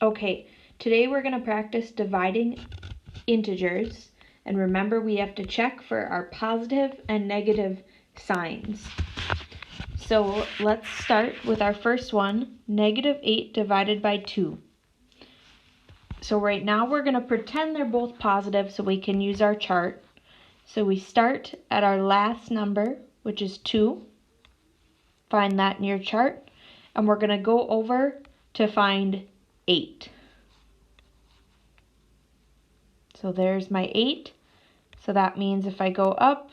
Okay, today we're going to practice dividing integers, and remember we have to check for our positive and negative signs. So let's start with our first one, -8 divided by 2. So right now we're going to pretend they're both positive so we can use our chart. So we start at our last number, which is 2. Find that in your chart, and we're going to go over to find 8. So there's my 8. So that means if I go up,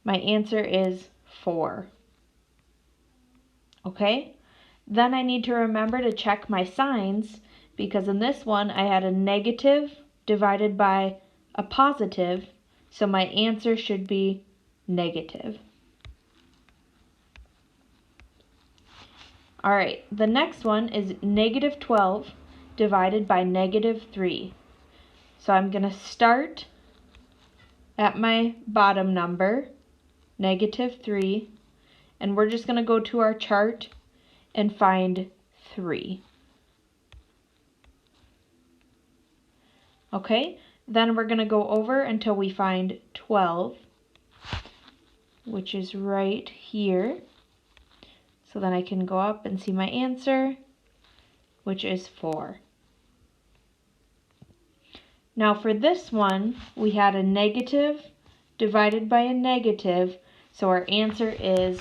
my answer is 4. Okay? Then I need to remember to check my signs, because in this one I had a negative divided by a positive, so my answer should be negative. Alright, the next one is -12 divided by -3. So I'm going to start at my bottom number, -3, and we're just going to go to our chart and find 3. Okay, then we're going to go over until we find 12, which is right here. So then I can go up and see my answer, which is 4. Now for this one, we had a negative divided by a negative, so our answer is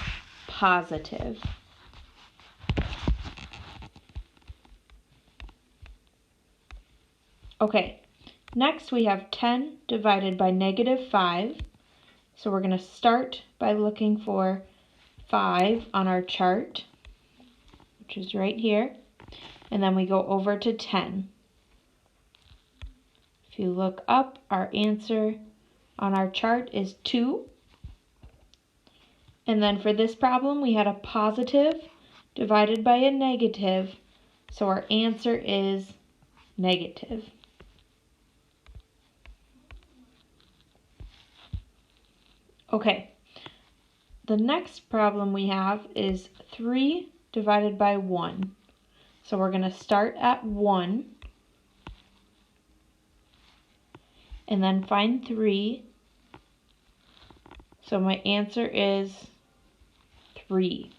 positive. Okay, next we have 10 divided by -5. So we're going to start by looking for 5 on our chart, which is right here, and then we go over to 10. If you look up, our answer on our chart is 2. And then for this problem, we had a positive divided by a negative, so our answer is negative. Okay, the next problem we have is 3 divided by 1. So we're going to start at 1 and then find 3. So my answer is 3.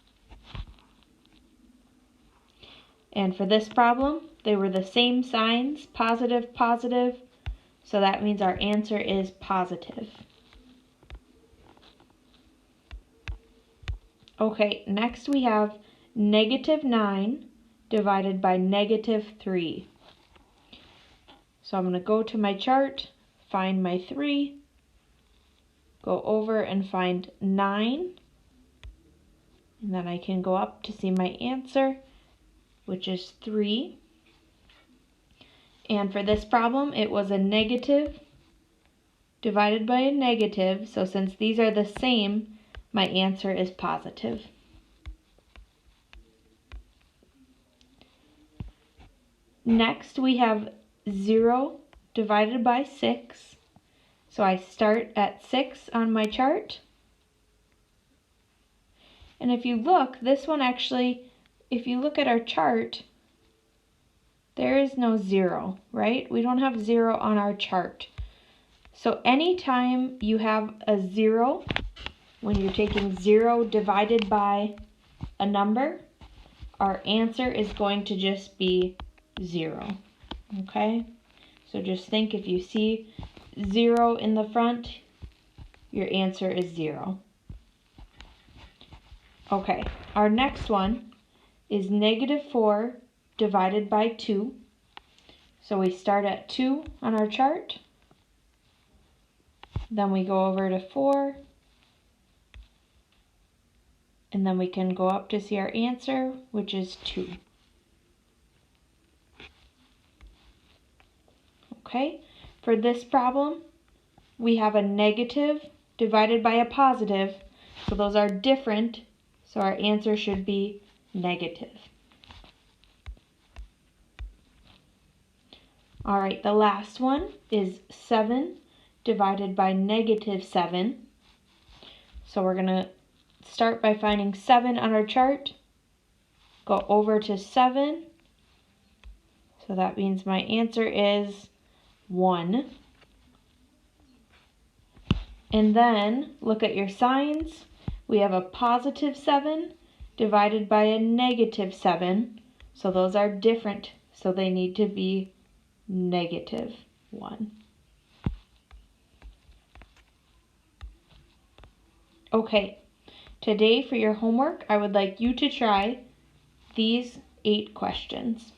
And for this problem, they were the same signs, positive, positive, so that means our answer is positive. Okay, next we have -9 divided by -3. So I'm going to go to my chart, find my 3, go over and find 9, and then I can go up to see my answer, which is 3. And for this problem, it was a negative divided by a negative, so since these are the same, my answer is positive. Next, we have 0 divided by 6. So I start at 6 on my chart. And if you look, this one actually, if you look at our chart, there is no 0, right? We don't have 0 on our chart. So anytime you have a 0, when you're taking 0 divided by a number, our answer is going to just be 0, okay? So just think, if you see 0 in the front, your answer is 0. Okay, our next one is -4 divided by 2. So we start at 2 on our chart, then we go over to 4, and then we can go up to see our answer, which is 2. Okay, for this problem, we have a negative divided by a positive, so those are different, so our answer should be negative. All right, the last one is 7 divided by -7. So we're going to start by finding 7 on our chart, go over to 7, So that means my answer is 1. And then look at your signs. We have a positive 7 divided by a negative 7. So those are different. So they need to be negative 1. Okay, today for your homework, I would like you to try these 8 questions.